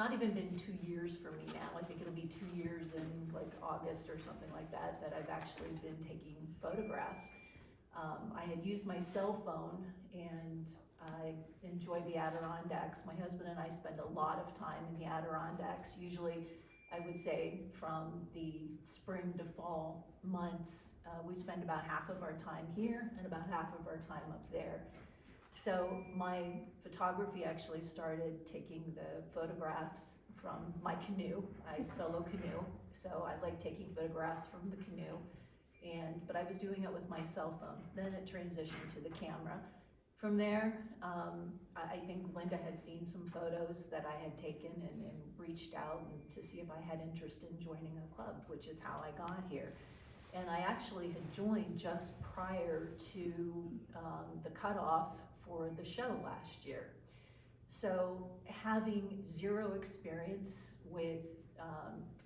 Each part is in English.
not even been 2 years for me now. I think it'll be 2 years in like August or something like that, that I've actually been taking photographs. I had used my cell phone, and I enjoy the Adirondacks. My husband and I spend a lot of time in the Adirondacks. Usually, I would say from the spring to fall months, we spend about half of our time here and about half of our time up there. So my photography actually started taking the photographs from my canoe. I solo canoe, so I like taking photographs from the canoe. But I was doing it with my cell phone. Then it transitioned to the camera. From there, I think Linda had seen some photos that I had taken and reached out to see if I had interest in joining a club, which is how I got here. And I actually had joined just prior to the cutoff for the show last year. So having zero experience with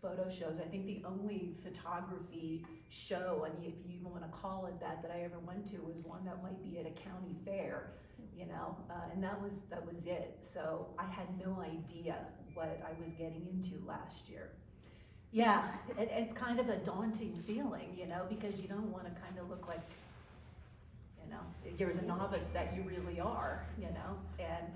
photo shows, I think the only photography show, and if you even want to call it that I ever went to was one that might be at a county fair, you know, and that was it. So I had no idea what I was getting into last year. Yeah, it's kind of a daunting feeling, you know, because you don't want to kind of look like, you know, you're the novice that you really are, you know. And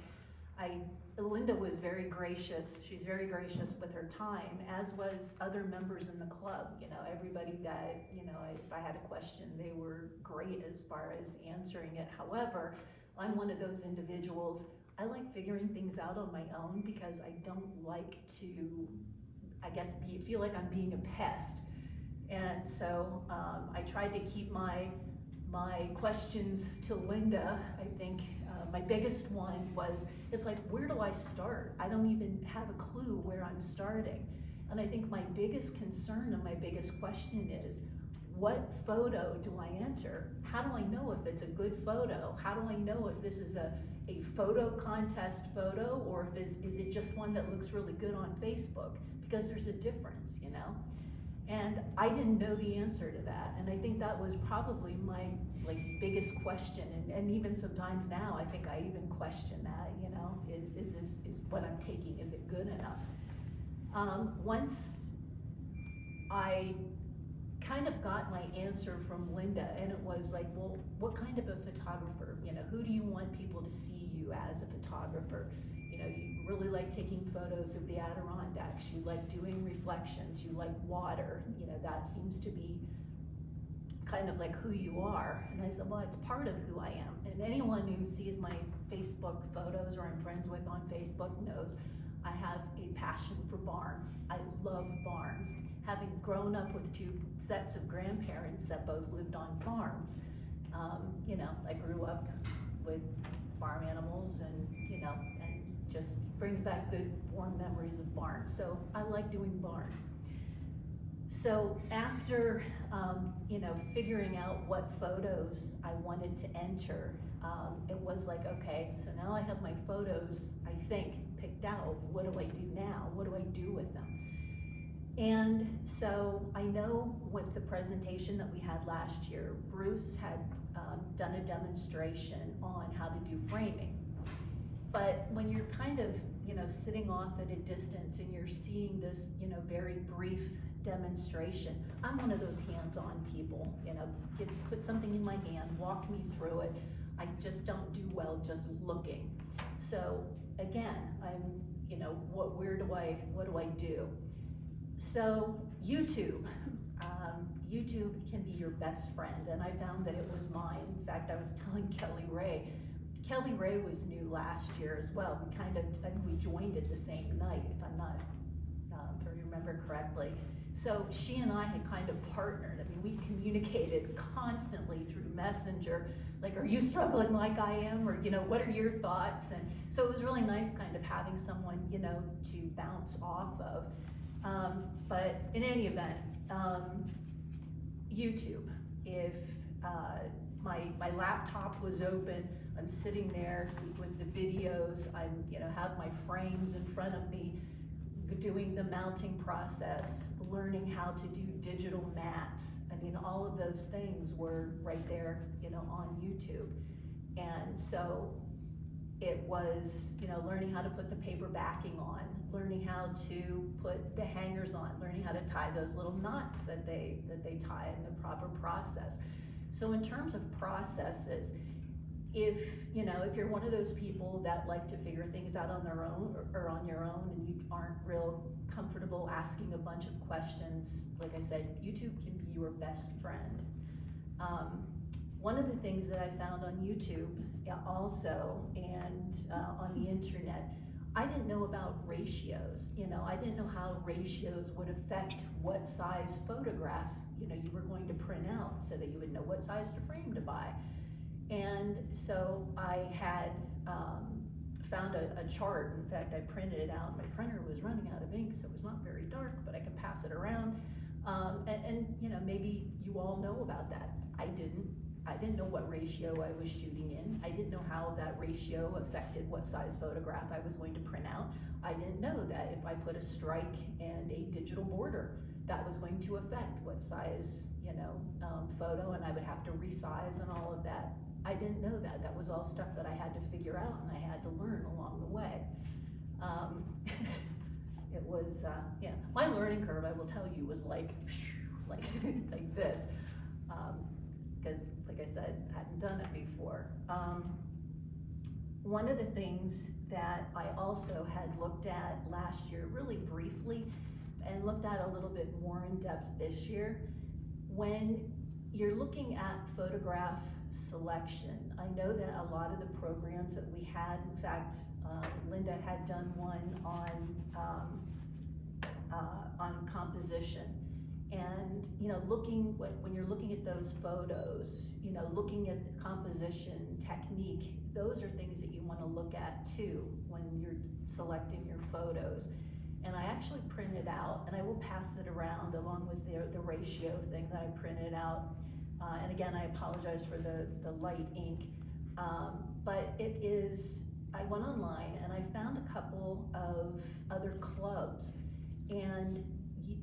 Linda was very gracious. She's very gracious with her time, as was other members in the club. You know, everybody that, you know, if I had a question, they were great as far as answering it. However, I'm one of those individuals, I like figuring things out on my own because I don't like to, I guess, feel like I'm being a pest. And so I tried to keep my questions to Linda. I think my biggest one was, it's like, where do I start? I don't even have a clue where I'm starting. And I think my biggest concern and my biggest question is, what photo do I enter? How do I know if it's a good photo? How do I know if this is a photo contest photo, or if is it just one that looks really good on Facebook? Because there's a difference, you know? And I didn't know the answer to that. And I think that was probably my biggest question. And even sometimes now, I think I even question that, you know, is what I'm taking, is it good enough? Once I kind of got my answer from Linda, and it was like, well, what kind of a photographer? You know, who do you want people to see you as a photographer? You know, you really like taking photos of the Adirondacks, you like doing reflections, you like water, you know, that seems to be kind of like who you are. And I said, well, it's part of who I am. And anyone who sees my Facebook photos or I'm friends with on Facebook knows I have a passion for barns. I love barns. Having grown up with 2 sets of grandparents that both lived on farms, you know, I grew up with farm animals, and, you know, and just brings back good warm memories of barns. So I like doing barns. So after, you know, figuring out what photos I wanted to enter, it was like, okay, so now I have my photos, I think, picked out. What do I do now? What do I do with them? And so I know with the presentation that we had last year, Bruce had done a demonstration on how to do framing. But when you're kind of, you know, sitting off at a distance and you're seeing this, you know, very brief demonstration, I'm one of those hands-on people, you know, put something in my hand, walk me through it. I just don't do well just looking. So again, I'm, you know, what do I do? So YouTube. YouTube can be your best friend, and I found that it was mine. In fact, I was telling Kelly Ray was new last year as well. We kind of, I think we joined it the same night, if I'm not, if I remember correctly. So she and I had kind of partnered. I mean, we communicated constantly through Messenger, like, are you struggling like I am? Or, you know, what are your thoughts? And so it was really nice kind of having someone, you know, to bounce off of. But in any event, YouTube, if my laptop was open, I'm sitting there with the videos, I'm, you know, have my frames in front of me, doing the mounting process, learning how to do digital mats. I mean, all of those things were right there, you know, on YouTube. And so it was, you know, learning how to put the paper backing on, learning how to put the hangers on, learning how to tie those little knots that they tie in the proper process. So in terms of processes, if you're one of those people that like to figure things out on their own or on your own, and you aren't real comfortable asking a bunch of questions, like I said, YouTube can be your best friend. One of the things that I found on YouTube also, and on the internet, I didn't know about ratios. I didn't know how ratios would affect what size photograph you were going to print out, so that you would know what size frame to buy. And so I had found a chart. In fact, I printed it out. My printer was running out of ink, so it was not very dark, but I could pass it around. And maybe you all know about that. I didn't know what ratio I was shooting in. I didn't know how that ratio affected what size photograph I was going to print out. I didn't know that if I put a strike and a digital border, that was going to affect what size, photo, and I would have to resize and all of that. I didn't know that. That was all stuff that I had to figure out and I had to learn along the way. It was, my learning curve, I will tell you, was like this. Because, like I said, I hadn't done it before. One of the things that I also had looked at last year, really briefly, and looked at a little bit more in depth this year, when you're looking at photograph selection, I know that a lot of the programs that we had, in fact, Linda had done one on composition. And when you're looking at those photos, looking at the composition technique, those are things that you want to look at too when you're selecting your photos. And I actually printed out, and I will pass it around along with the ratio thing that I printed out. And again, I apologize for the light ink, but I went online and I found a couple of other clubs, and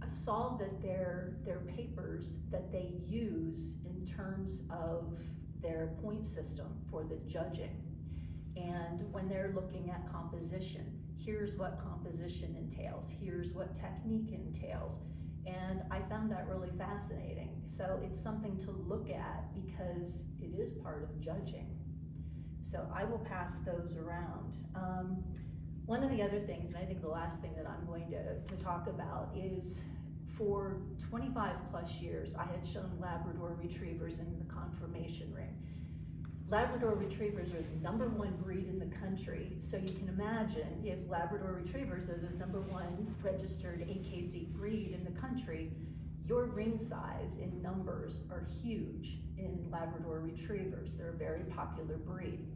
I saw that their papers that they use in terms of their point system for the judging. And when they're looking at composition, here's what composition entails, here's what technique entails. And I found that really fascinating. So it's something to look at because it is part of judging. So I will pass those around. One of the other things, and I think the last thing that I'm going to talk about, is for 25 plus years, I had shown Labrador Retrievers in the conformation ring. Labrador Retrievers are the #1 breed in the country, so you can imagine if Labrador Retrievers are the #1 registered AKC breed in the country, your ring size in numbers are huge in Labrador Retrievers. They're a very popular breed.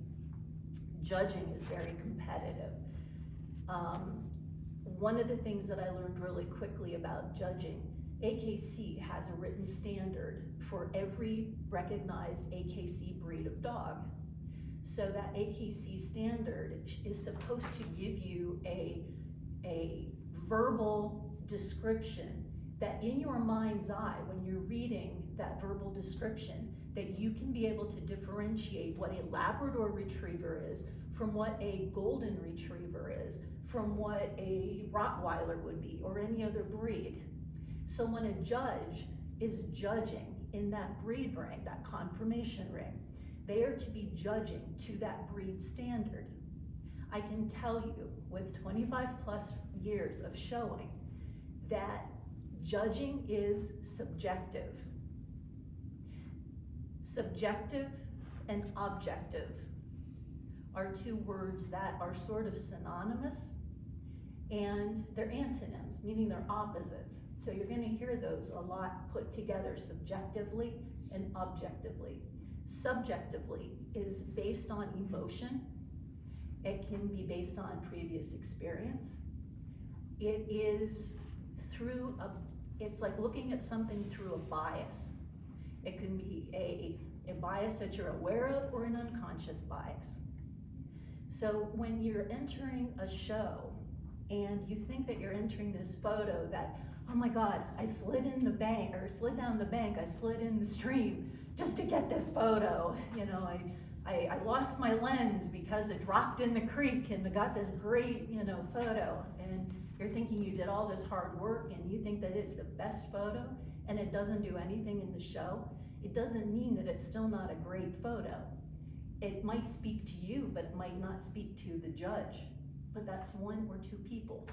Judging is very competitive. One of the things that I learned really quickly about judging, AKC has a written standard for every recognized AKC breed of dog. So that AKC standard is supposed to give you a verbal description that in your mind's eye, when you're reading that verbal description, that you can be able to differentiate what a Labrador Retriever is from what a Golden Retriever is, from what a Rottweiler would be, or any other breed. So when a judge is judging in that breed ring, that conformation ring, they are to be judging to that breed standard. I can tell you with 25 plus years of showing that judging is subjective. Subjective and objective are two words that are sort of synonymous, and they're antonyms, meaning they're opposites. So you're going to hear those a lot put together, subjectively and objectively. Subjectively is based on emotion. It can be based on previous experience. It is it's like looking at something through a bias. It can be a bias that you're aware of, or an unconscious bias. So when you're entering a show and you think that you're entering this photo that, oh my God, I slid in the bank, or slid down the bank, I slid in the stream just to get this photo. I lost my lens because it dropped in the creek and I got this great, photo. And You're thinking you did all this hard work and you think that it's the best photo and it doesn't do anything in the show. It doesn't mean that it's still not a great photo. It might speak to you, but it might not speak to the judge. But that's one or two people.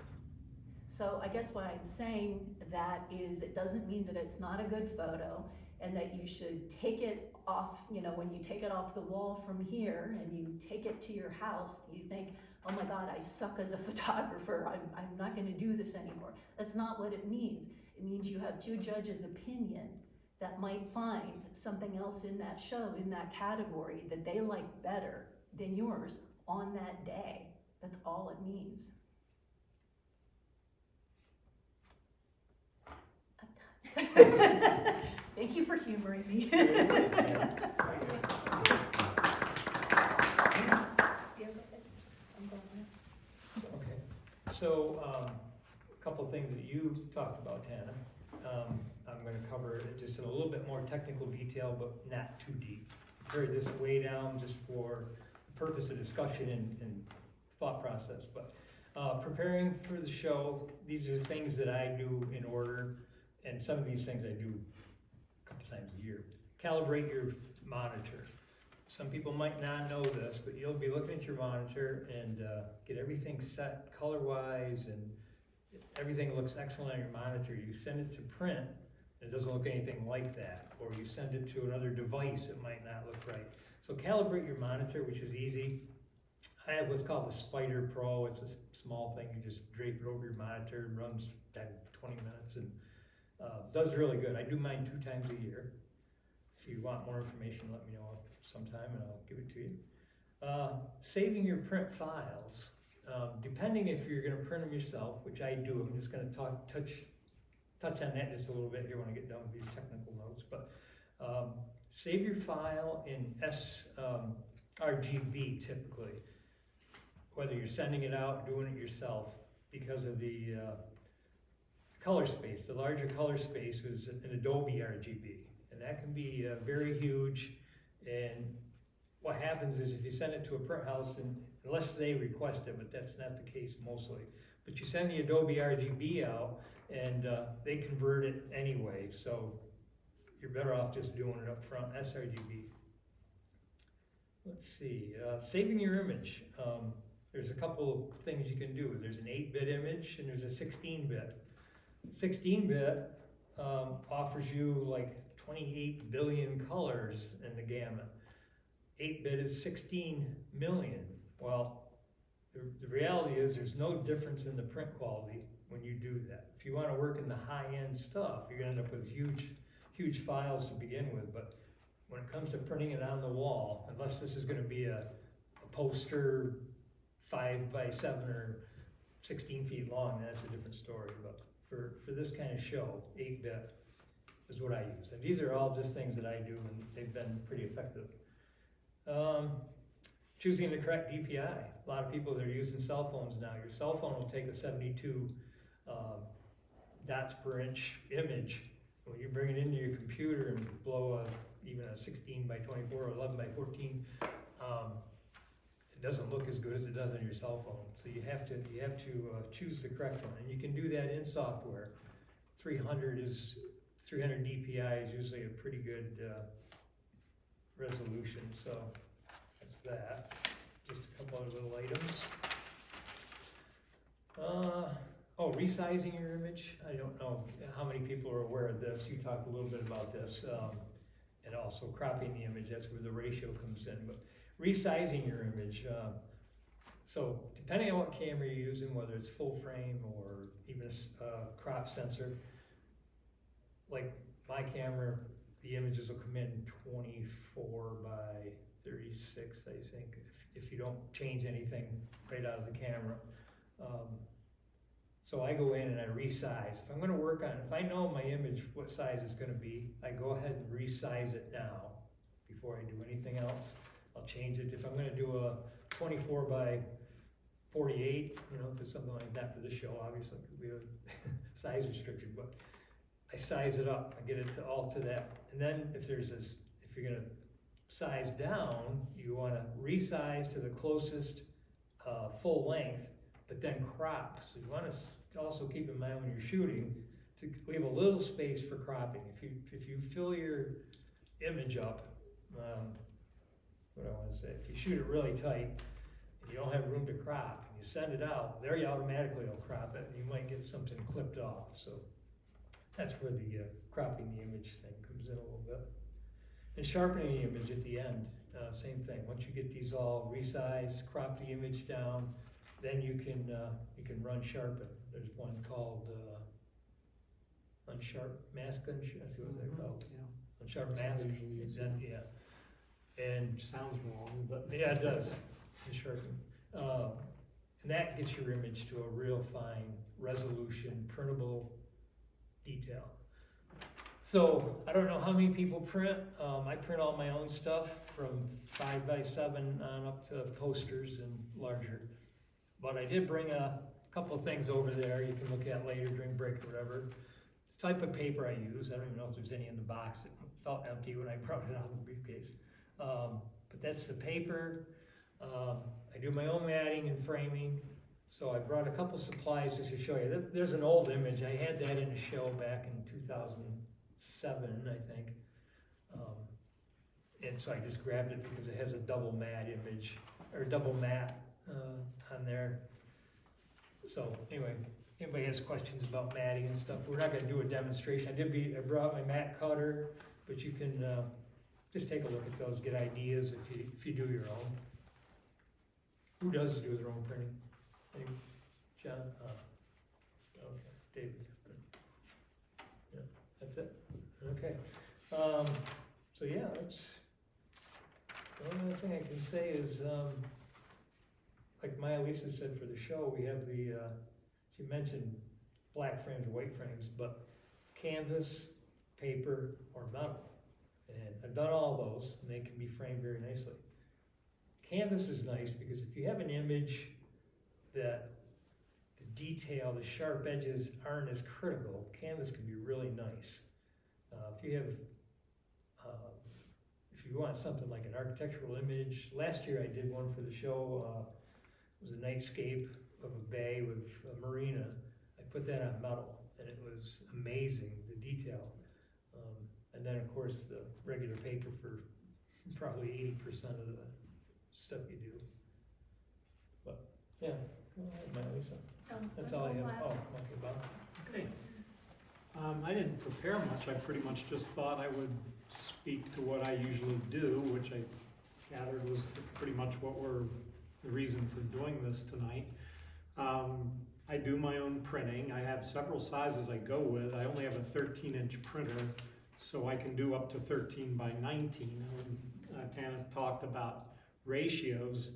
So I guess what I'm saying that is it doesn't mean that it's not a good photo and that you should take it off, you know, when you take it off the wall from here and you take it to your house, you think, oh my God, I suck as a photographer. I'm not gonna do this anymore. That's not what it means. It means you have two judges' opinion that might find something else in that show, in that category, that they like better than yours on that day. That's all it means. I'm done. Thank you for humoring me. Okay, so a couple of things that you talked about, Tana. I'm going to cover it just in a little bit more technical detail, but not too deep. Carry this way down just for the purpose of discussion and thought process. But preparing for the show, these are things that I do in order, and some of these things I do a couple times a year. Calibrate your monitor. Some people might not know this, but you'll be looking at your monitor and get everything set color-wise, and everything looks excellent on your monitor. You send it to print, it doesn't look anything like that. Or you send it to another device, it might not look right. So calibrate your monitor, which is easy. I have what's called the Spider Pro. It's a small thing, you just drape it over your monitor, it runs 10, 20 minutes, and does really good. I do mine 2 times a year. If you want more information, let me know sometime and I'll give it to you. Saving your print files. Depending if you're going to print them yourself, which I do, I'm just going to touch on that just a little bit here when I get done with these technical notes. But save your file in sRGB typically, whether you're sending it out, doing it yourself, because of the color space. The larger color space is an Adobe RGB, and that can be very huge. And what happens is if you send it to a print house, and unless they request it, but that's not the case mostly, but you send the Adobe RGB out and they convert it anyway, so you're better off just doing it up front, sRGB. Let's see, saving your image. There's a couple of things you can do. There's an 8-bit image and there's a 16-bit. 16-bit offers you like 28 billion colors in the gamut. 8-bit is 16 million. Well, the reality is there's no difference in the print quality when you do that. If you want to work in the high-end stuff, you're going to end up with huge files to begin with. But when it comes to printing it on the wall, unless this is going to be a poster 5 by 7 or 16 feet long, that's a different story. But for this kind of show, 8-bit is what I use. And these are all just things that I do, and they've been pretty effective. Choosing the correct DPI. A lot of people that are using cell phones now, your cell phone will take a 72 dots per inch image. When you bring it into your computer and blow even a 16 by 24 or 11 by 14, it doesn't look as good as it does on your cell phone. So you have to choose the correct one, and you can do that in software. 300 DPI is usually a pretty good resolution. So that's that. Just a couple of little items. Resizing your image. I don't know how many people are aware of this. You talked a little bit about this. And also cropping the image, that's where the ratio comes in. But resizing your image. So depending on what camera you're using, whether it's full frame or even a crop sensor, like my camera, the images will come in 24 by 36, I think, if you don't change anything right out of the camera. So I go in and I resize. If I'm going to work on it, if I know my image, what size it's going to be, I go ahead and resize it now before I do anything else. I'll change it. If I'm going to do a 24 by 48, if it's something like that for this show, obviously it could be a size restriction, but I size it up. I get it all to that. And then if you're going to size down, you want to resize to the closest full length, but then crop. So you want to to also keep in mind when you're shooting, to leave a little space for cropping. If you fill your image up, what do I want to say? If you shoot it really tight and you don't have room to crop, and you send it out, there you automatically will crop it, and you might get something clipped off. So that's where the cropping the image thing comes in a little bit. And sharpening the image at the end, same thing. Once you get these all resized, crop the image down, then you can run sharpen. There's one called unsharp mask. I see what they're called. Yeah. Unsharp That's mask. what I usually use, Yeah. And Which sounds wrong, but. yeah, it does. Sharpen. And that gets your image to a real fine resolution, printable detail. So I don't know how many people print. I print all my own stuff from 5x7 on up to posters and larger. But I did bring a couple of things over there you can look at later during break or whatever. The type of paper I use, I don't even know if there's any in the box. It felt empty when I brought it out of the briefcase. But that's the paper. I do my own matting and framing. So I brought a couple supplies just to show you. There's an old image. I had that in a show back in 2007, I think. And so I just grabbed it because it has a double matte image, or double matte on there. So anyway, anybody has questions about matting and stuff, we're not gonna do a demonstration. I brought my matte cutter, but you can just take a look at those, get ideas if you do your own. Who does do their own printing? Any, John? Okay, David. Yeah, that's it. Okay. So yeah, that's the only other thing I can say is, like Maya Lisa said for the show, we have she mentioned black frames or white frames, but canvas, paper, or metal. And I've done all those, and they can be framed very nicely. Canvas is nice because if you have an image that the detail, the sharp edges aren't as critical, canvas can be really nice. If you want something like an architectural image, last year I did one for the show. It was a nightscape of a bay with a marina. I put that on metal, and it was amazing, the detail. And then, of course, the regular paper for probably 80% of the stuff you do. But, yeah, go ahead, Maya Lisa. That's all I have. Oh, okay, Bob. Okay. I didn't prepare much. I pretty much just thought I would speak to what I usually do, which I gathered was pretty much the reason for doing this tonight. I do my own printing. I have several sizes I go with. I only have a 13-inch printer, so I can do up to 13 by 19. Tana talked about ratios.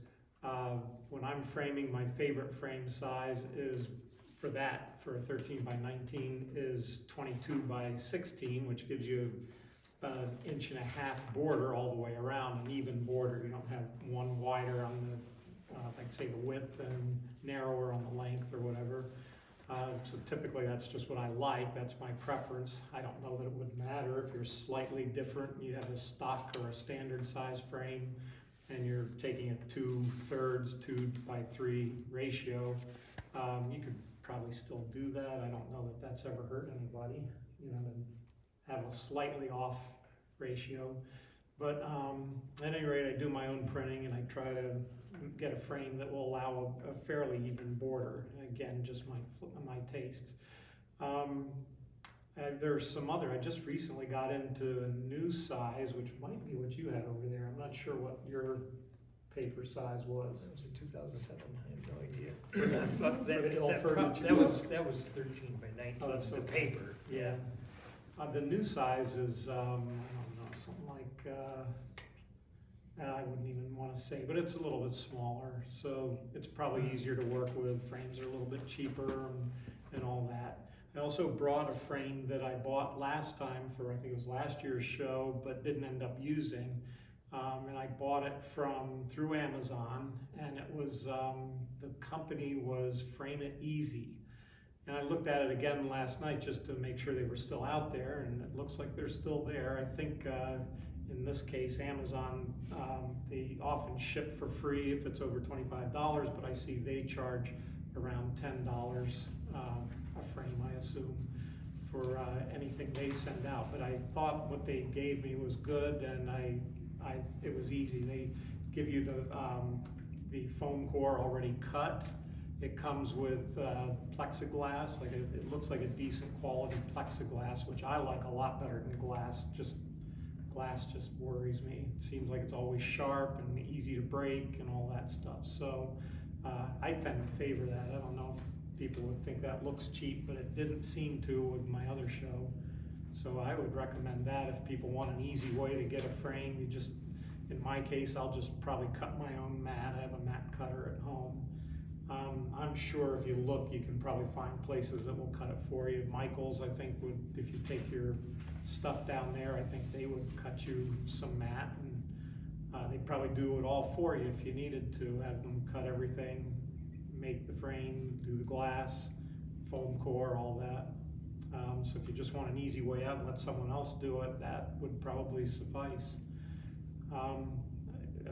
When I'm framing, my favorite frame size is for a 13 by 19 is 22 by 16, which gives you an 1.5 inch border all the way around, an even border. You don't have one wider on the, like say the width and narrower on the length or whatever. So typically that's just what I like, that's my preference. I don't know that it would matter if you're slightly different, you have a stock or a standard size frame and you're taking a 2/3, 2 by 3 ratio. You could probably still do that. I don't know that that's ever hurt anybody, you know, to have a slightly off ratio. But at any rate, I do my own printing and I try to get a frame that will allow a fairly even border. Again, just my tastes. There's some other, I just recently got into a new size, which might be what you had over there. I'm not sure what your paper size was. That was in 2007, I have no idea. That was 13 by 19, Oh, that's the okay. paper. Yeah. The new size is, I don't know, something like, I wouldn't even want to say, but it's a little bit smaller, so it's probably easier to work with. Frames are a little bit cheaper and all that. I also brought a frame that I bought last time for, I think it was last year's show, but didn't end up using. And I bought it through Amazon, and it was, the company was Frame It Easy. And I looked at it again last night just to make sure they were still out there, and it looks like they're still there. I think in this case, Amazon, they often ship for free if it's over $25, but I see they charge around $10 assume, for anything they send out. But I thought what they gave me was good, and it was easy. They give you the foam core already cut. It comes with plexiglass, it looks like a decent quality plexiglass, which I like a lot better than glass. Glass just worries me. It seems like it's always sharp and easy to break and all that stuff. So I tend to favor that. I don't know if people would think that looks cheap, but it didn't seem to with my other show. So I would recommend that if people want an easy way to get a frame. In my case, I'll just probably cut my own mat. I have a mat cutter at home. I'm sure if you look, you can probably find places that will cut it for you. Michael's, I think, would, if you take your stuff down there, I think they would cut you some mat, and they'd probably do it all for you if you needed to. Have them cut everything, make the frame, do the glass, foam core, all that. So if you just want an easy way out and let someone else do it, that would probably suffice.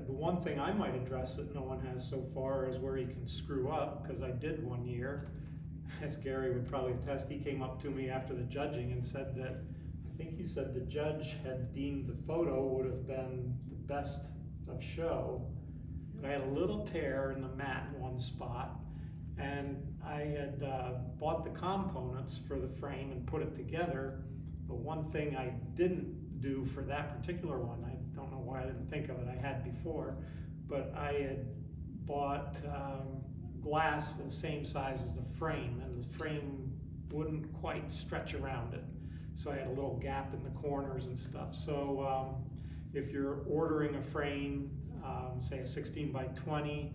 The one thing I might address that no one has so far is where you can screw up, because I did one year. As Gary would probably attest, he came up to me after the judging and said that, I think he said the judge had deemed the photo would have been the best of show, but I had a little tear in the mat in one spot, and I had bought the components for the frame and put it together, but one thing I didn't do for that particular one, I don't know why I didn't think of it, I had before, but I had bought glass the same size as the frame, and the frame wouldn't quite stretch around it. So I had a little gap in the corners and stuff. So if you're ordering a frame, say a 16 by 20,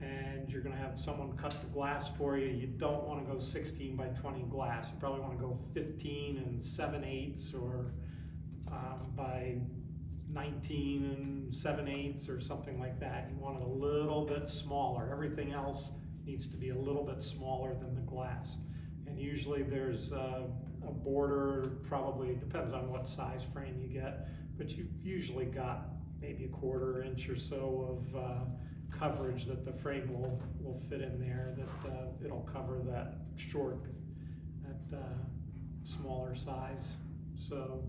and you're gonna have someone cut the glass for you, you don't wanna go 16 by 20 glass. You probably wanna go 15 and 7/8 or by 19 and 7/8 or something like that. You want it a little bit smaller. Everything else needs to be a little bit smaller than the glass. And usually there's a border, probably, it depends on what size frame you get, but you've usually got maybe a 1/4 inch or so of coverage that the frame will fit in there, that it'll cover that smaller size. So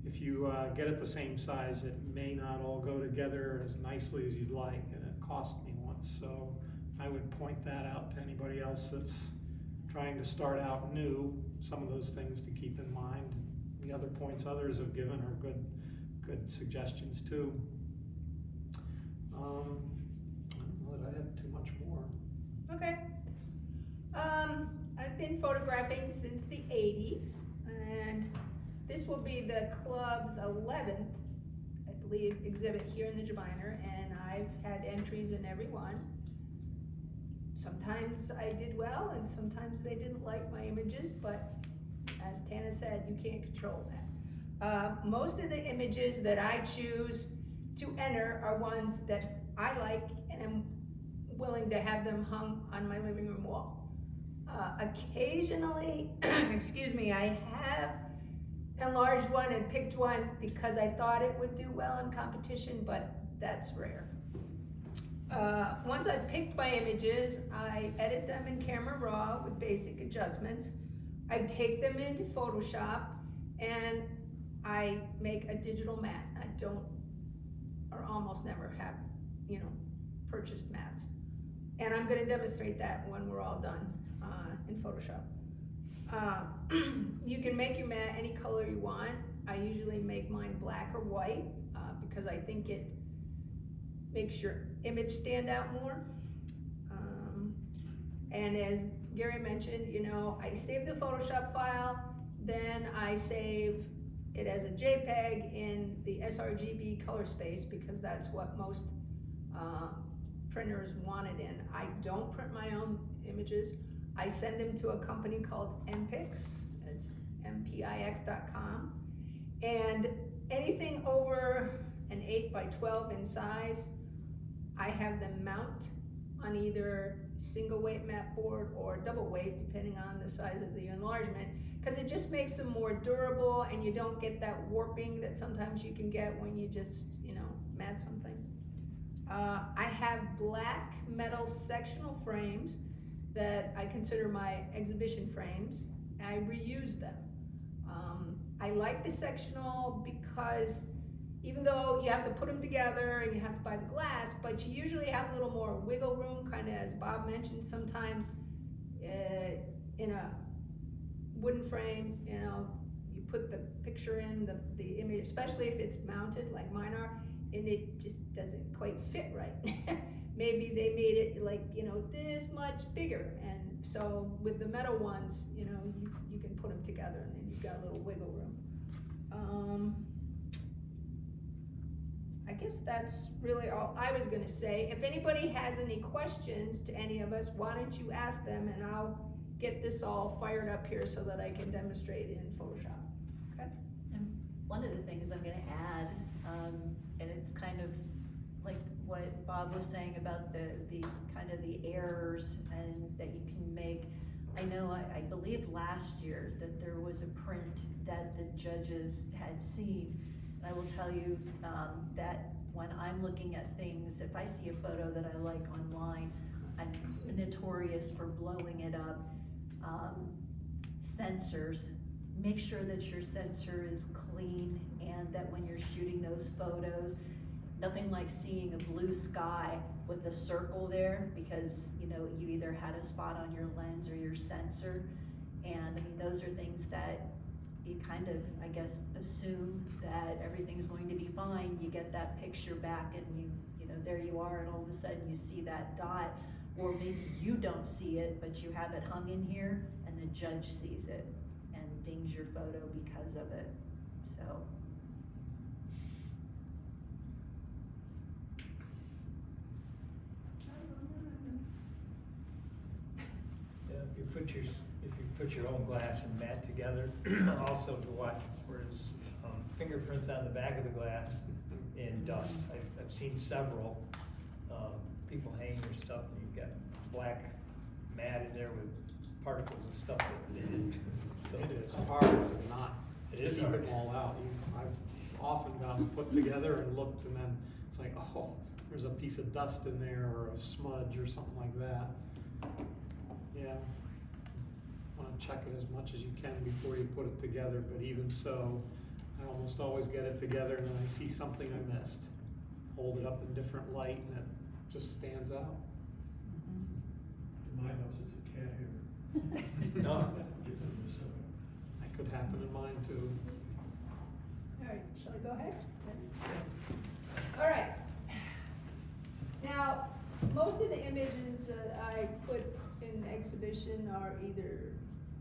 if you get it the same size, it may not all go together as nicely as you'd like, and it cost me once. So I would point that out to anybody else that's trying to start out new, some of those things to keep in mind. The other points others have given are good suggestions too. I don't know that I have too much more. Okay. I've been photographing since the 80s, and this will be the club's 11th, I believe, exhibit here in the Jabiner, and I've had entries in every one. Sometimes I did well, and sometimes they didn't like my images, but as Tana said, you can't control that. Most of the images that I choose to enter are ones that I like and am willing to have them hung on my living room wall. Occasionally, excuse me, I have enlarged one and picked one because I thought it would do well in competition, but that's rare. Once I've picked my images, I edit them in Camera Raw with basic adjustments. I take them into Photoshop and I make a digital mat. I don't, or almost never have, purchased mats. And I'm gonna demonstrate that when we're all done in Photoshop. You can make your mat any color you want. I usually make mine black or white because I think it makes your image stand out more. And as Gary mentioned, I save the Photoshop file, then I save it as a JPEG in the sRGB color space because that's what most printers want it in. I don't print my own images. I send them to a company called MPix. It's mpix.com. And anything over an 8 by 12 in size, I have them mount on either single weight mat board or double weight, depending on the size of the enlargement, because it just makes them more durable and you don't get that warping that sometimes you can get when you just, mat something. I have black metal sectional frames that I consider my exhibition frames. I reuse them. I like the sectional because even though you have to put them together and you have to buy the glass, but you usually have a little more wiggle room, kind of as Bob mentioned, sometimes in a wooden frame, you know, you put the picture in, the image, especially if it's mounted like mine are, and it just doesn't quite fit right. Maybe they made it like, you know, this much bigger, and so with the metal ones, you know, you can put them together and then you've got a little wiggle room. I guess that's really all I was gonna say. If anybody has any questions to any of us, why don't you ask them, and I'll get this all fired up here so that I can demonstrate in Photoshop. Okay? And one of the things I'm gonna add, and it's kind of like what Bob was saying about the kind of the errors and that you can make. I know, I believe last year that there was a print that the judges had seen. And I will tell you that when I'm looking at things, if I see a photo that I like online, I'm notorious for blowing it up. Sensors, make sure that your sensor is clean and that when you're shooting those photos, nothing like seeing a blue sky with a circle there because, you know, you either had a spot on your lens or your sensor. And I mean, those are things that you kind of, I guess, assume that everything's going to be fine. You get that picture back and you know, there you are, and all of a sudden you see that dot, or maybe you don't see it, but you have it hung in here and the judge sees it and dings your photo because of it, so. Yeah, if you put your own glass and mat together, also to watch for his fingerprints on the back of the glass in dust. I've seen several people hang their stuff and you've got black mat in there with particles and stuff. So It is hard to not It is keep hard. them all out. I've often got them put together and looked, and then it's like, oh, there's a piece of dust in there or a smudge or something like that. Yeah. Want to check it as much as you can before you put it together, but even so, I almost always get it together and then I see something I missed. Hold it up in different light and it just stands out. In my house, it's a cat hair. No. Gets in the cellar. That could happen in mine too. All right, shall I go ahead? All right. Now, most of the images that I put in the exhibition are either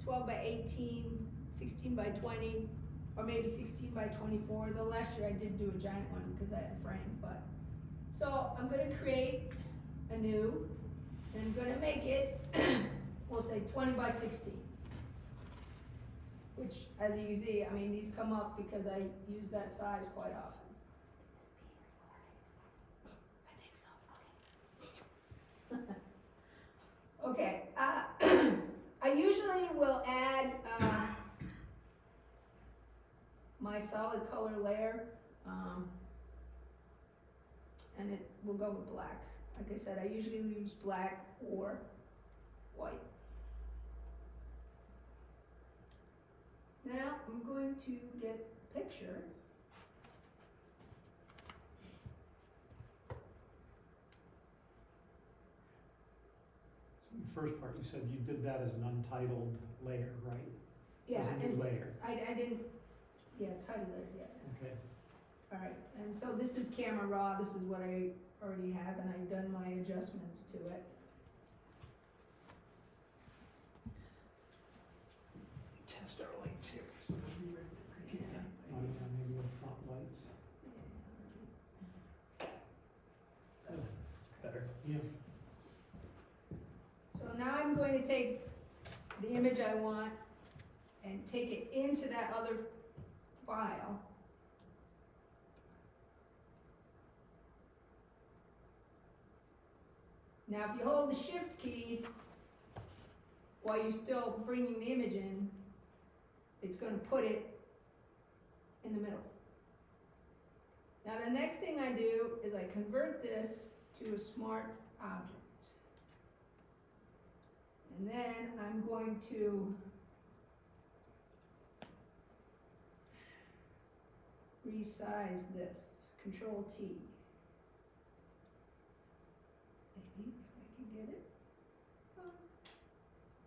12 by 18, 16 by 20, or maybe 16 by 24. Though last year I did do a giant one because I had a frame, but. So I'm gonna create a new, and I'm gonna make it, we'll say 20 by 16. Which, as you can see, I mean, these come up because I use that size quite often. I think so, okay. Okay, I usually will add my solid color layer, and it will go with black. Like I said, I usually use black or white. Now I'm going to get a picture. So the first part, you said you did that as an untitled layer, right? Yeah, As a new and layer. I didn't, title it yet. Okay. All right, and so this is camera raw, this is what I already have, and I've done my adjustments to it. Test our lights here. Maybe the front lights. Better. Yeah. So now I'm going to take the image I want and take it into that other file. Now if you hold the shift key while you're still bringing the image in, it's going to put it in the middle. Now the next thing I do is I convert this to a smart object. And then I'm going to resize this? Control T. Maybe, if I can get it.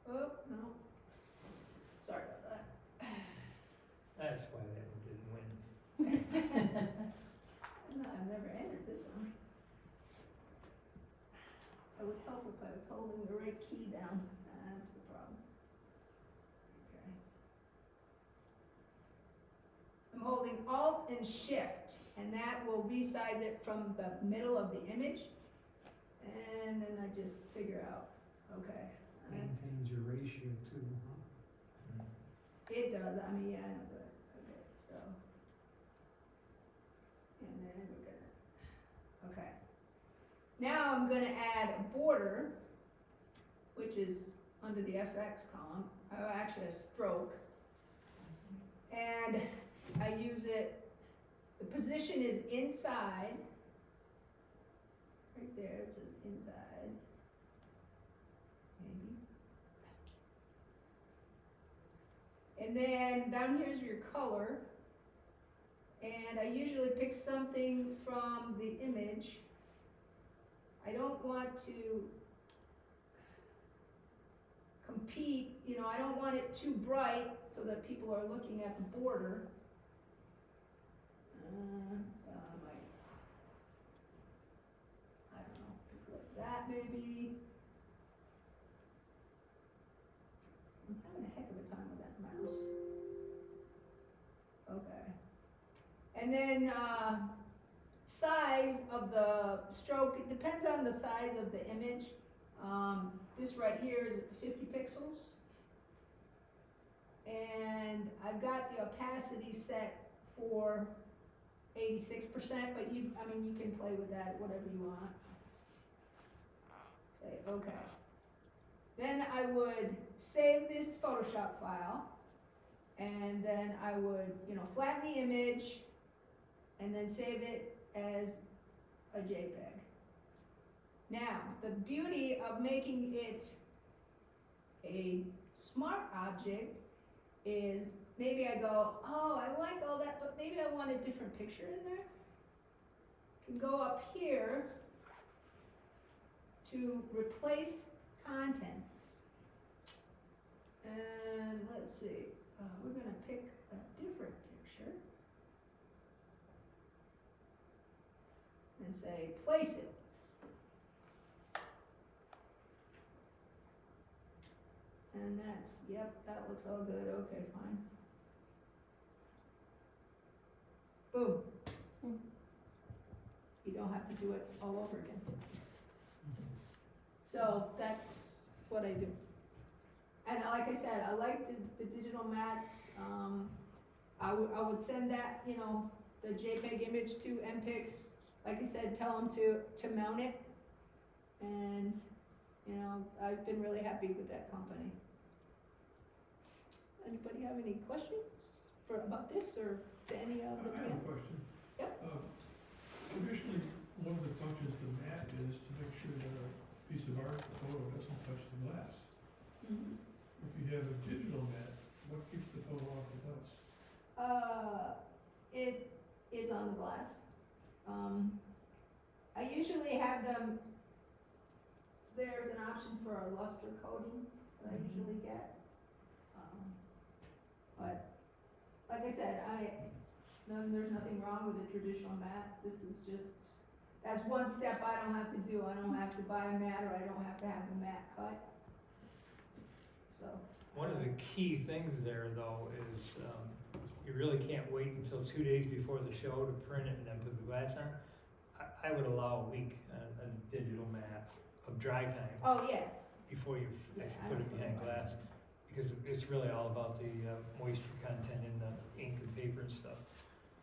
Oh, no. Sorry about that. That's why that one didn't win. No, I've never entered this one. It would help if I was holding the right key down. That's the problem. Okay. I'm holding Alt and Shift, and that will resize it from the middle of the image. And then I just figure out, okay. that's- Maintains your ratio too, huh? It does, I mean, yeah, I know that. Okay, so. And then we're gonna, okay. Now I'm gonna add a border, which is under the FX column, actually a stroke. And I use it, the position is inside. Right there, it says inside. Maybe. And then down here's your color. And I usually pick something from the image. I don't want to compete, you know, I don't want it too bright so that people are looking at the border. So I might, I don't know, pick like that maybe. I'm having a heck of a time with that mouse. Okay. And then, size of the stroke, it depends on the size of the image. This right here is 50 pixels. And I've got the opacity set for 86%, but you can play with that, whatever you want. Say, okay. Then I would save this Photoshop file, and then I would, flatten the image, and then save it as a JPEG. Now, the beauty of making it a smart object is maybe I go, oh, I like all that, but maybe I want a different picture in there. Can go up here to replace contents. And let's see, we're gonna pick a different picture. And say, place it. And that's, yep, that looks all good, okay, fine. Boom. You don't have to do it all over again. So that's what I do. And like I said, I like the digital mats. I would send that, the JPEG image to MPix. Like I said, tell them to mount it. And, I've been really happy with that company. Anybody have any questions about this or to any of the? I have a question. Yep. Traditionally, one of the functions of the mat is to make sure that a piece of art, a photo, doesn't touch the glass. Mhm. If you have a digital mat, what keeps the photo off the glass? It is on the glass. I usually have them, there's an option for a luster coating that I usually get. But, like I said, there's nothing wrong with a traditional mat. This is just, that's one step I don't have to do. I don't have to buy a mat, or I don't have to have the mat cut. So. One of the key things there, though, is you really can't wait until 2 days before the show to print it and then put the glass on. I would allow a week on a digital mat of dry time Oh, yeah. before you Yeah, I put it don't behind know. glass, because it's really all about the moisture content in the ink and paper and stuff.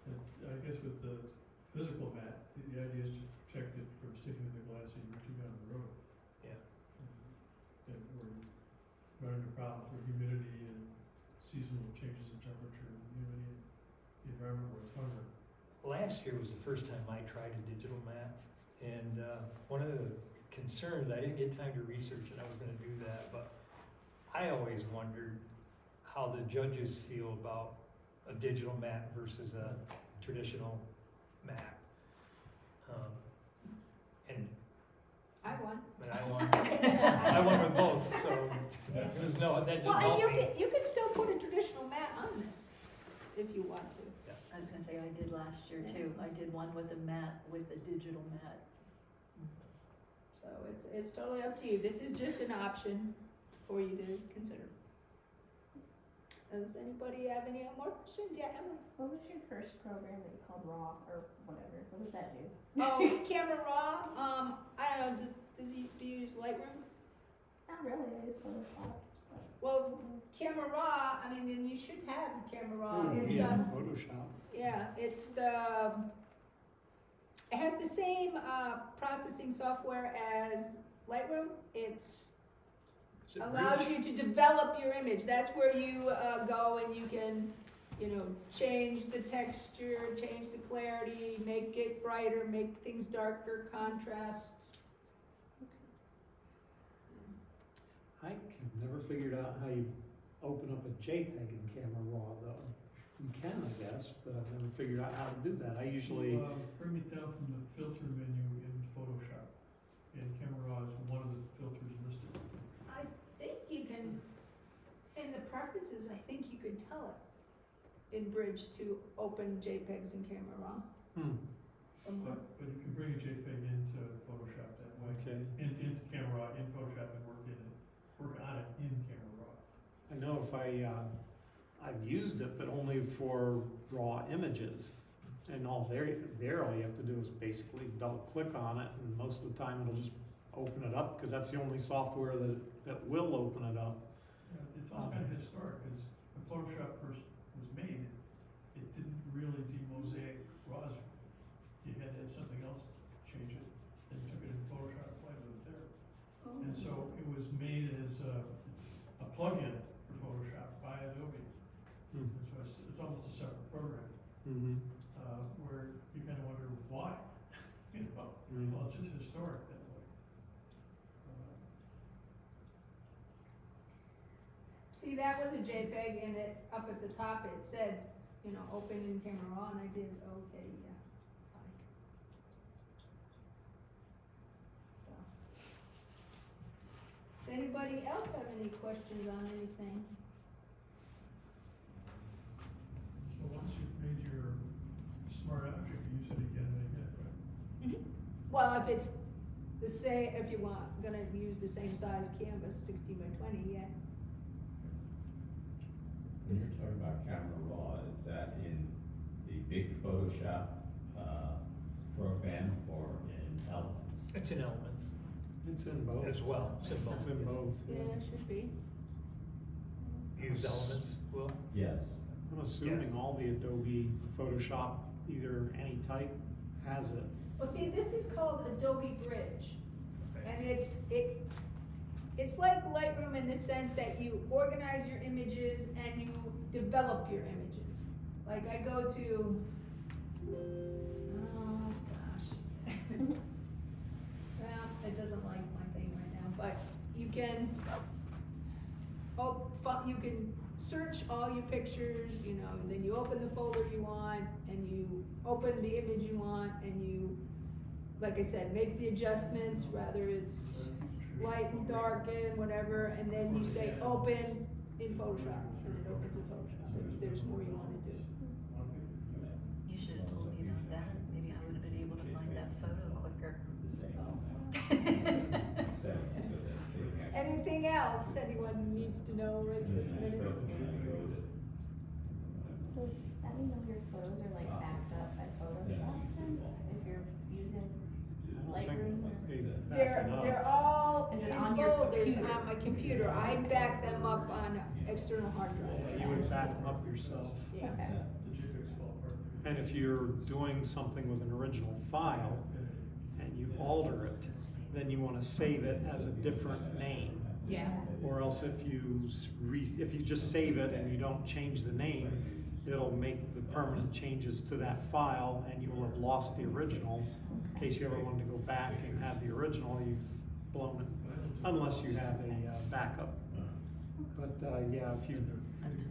And I guess with the physical mat, the idea is to protect it from sticking to the glass as you route down the road. Yeah. And we're running into problems with humidity and seasonal changes in temperature and humidity, the environment where it's hungry. Last year was the first time I tried a digital mat, and one of the concerns, I didn't get time to research it, I was gonna do that, but I always wondered how the judges feel about a digital mat versus a traditional Mac. And I won. but I won with both, so there's no, that didn't Well, and help you me. can still put a traditional mat on this, if you want to. I was gonna say, I did last year too. I did one with a mat, with a digital mat. So it's totally up to you. This is just an option for you to consider. Does anybody have any more questions? Yeah, Emily? What was your first program that you called Raw or whatever? What does that do? Oh, Camera Raw, I don't know, do you use Lightroom? Not really, I just Photoshop. Well, Camera Raw, I mean, then you should have Camera Raw. Oh, It's, yeah, Photoshop. yeah, it has the same, processing software as Lightroom. Is it Allows Bridge? you to develop your image. That's where you go and you can, change the texture, change the clarity, make it brighter, make things darker, contrast. I have never figured out how you open up a JPEG in Camera Raw though. You can, I guess, but I've never figured out how to do that. I usually, Bring it down from the filter menu in Photoshop, and Camera Raw is one of the filters listed. I think you can, in the preferences, I think you could tell it in Bridge to open JPEGs in Camera Raw. Somewhere. But you can bring a JPEG into Photoshop that way, okay. into Camera Raw, in Photoshop, and work on it in Camera Raw. I know if I've used it, but only for raw images. And all all you have to do is basically double click on it, and most of the time it'll just open it up, because that's the only software that will open it up. It's all kind of historic, because when Photoshop first was made, it didn't really demosaic RAWs. You had to have something else change it, and took it in Photoshop, right with it there. And so it was made as a plug-in for Photoshop by Adobe. And so it's almost a separate program, Mm-hmm. where you kind of wonder why. Well, it's just historic that way. See, that was a JPEG, and up at the top it said, open in Camera Raw, and I did, okay, yeah. Fine. So. Does anybody else have any questions on anything? So once you've made your smart object, you use it again and again, right? Well, if it's if you gonna use the same size canvas, 16 by 20, yeah. When you're talking about Camera Raw, is that in the big Photoshop program or in Elements? It's in Elements It's in both. as well. It's in both. It's in both. Yeah, it should be. Use Elements, Will? Yes. I'm assuming all the Adobe Photoshop, either any type, has it. Well, see, this is called Adobe Bridge, and it's like Lightroom in the sense that you organize your images and you develop your images. Like I go to, oh gosh. Well, it doesn't like my thing right now, but you can, you can search all your pictures, then you open the folder you want, and you open the image you want, and you, like I said, make the adjustments, whether it's light and dark and whatever, and then you say open in Photoshop, and it opens in Photoshop, if there's more you wanna do. You should have told me about that. Maybe I would have been able to find that photo quicker. The same. So that's getting actually. Anything else anyone needs to know right this minute? So does that mean all your photos are like backed up by Photoshop then? If you're using I don't Lightroom? think they back They're, it up. they're all Is it in on your folders computer? on my computer. I back them up on external hard drives. You would back them up yourself. Yeah. Okay. The JPEGs fall apart. And if you're doing something with an original file and you alter it, then you want to save it as a different name. Yeah. Or else if you just save it and you don't change the name, it'll make the permanent changes to that file and you will have lost the original. In case you ever wanted to go back and have the original, you've blown it, unless you have a backup. But yeah, if you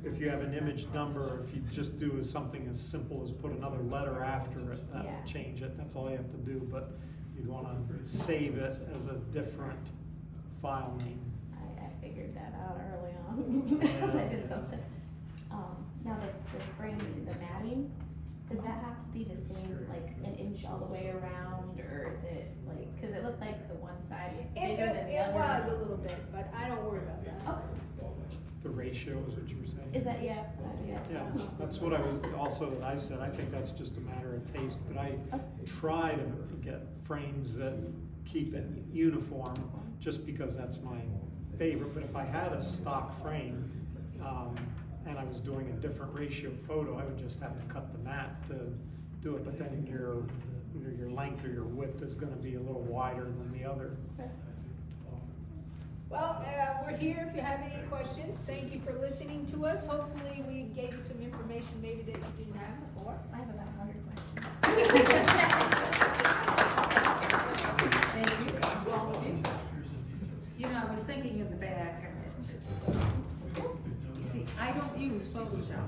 if you have an image number, if you just do something as simple as put another letter after it, that Yeah. will change it, that's all you have to do, but you'd wanna save it as a different file name. I figured that out early on, because I did something. Now the framing, the matting, does that have to be the same, like an inch all the way around, or is it like, cause it looked like the one side was bigger than the It was other? a little bit, but I don't worry about that. Oh, The ratio is what you were saying? is that, yeah, yeah. Yeah, that's what I was, also that I said, I think that's just a matter of taste, but I try to get frames that keep it uniform, just because that's my favorite, but if I had a stock frame, and I was doing a different ratio photo, I would just have to cut the mat to do it, but then either your length or your width is gonna be a little wider than the other. Well, we're here if you have any questions. Thank you for listening to us. Hopefully, we gave you some information maybe that you didn't have before. I have about 100 questions. Thank you, all of you. You know, I was thinking in the back, you see, I don't use Photoshop,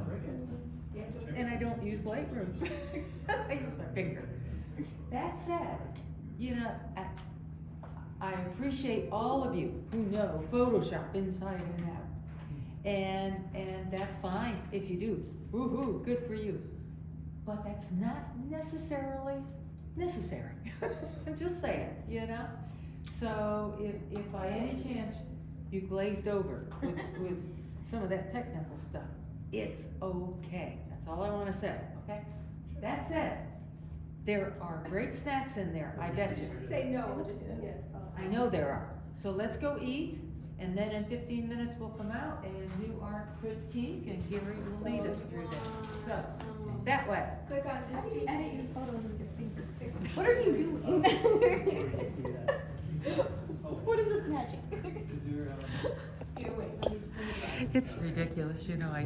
and I don't use Lightroom. I use my finger. That said, you know, I appreciate all of you who know Photoshop inside and out. And that's fine if you do. Woo-hoo, good for you. But that's not necessarily necessary. I'm just saying, you know? So if by any chance you glazed over with some of that technical stuff, it's okay. That's all I wanna say, okay? That said, there are great snacks in there, I bet you. Say no, just, yeah. I know there are. So let's go eat, and then in 15 minutes we'll come out and do our critique, and Gary will lead us through that. So, that way. Click on How this do you piece. edit your photos with your finger? What are you doing? What is this magic? Here, wait, let me- It's ridiculous, you know, I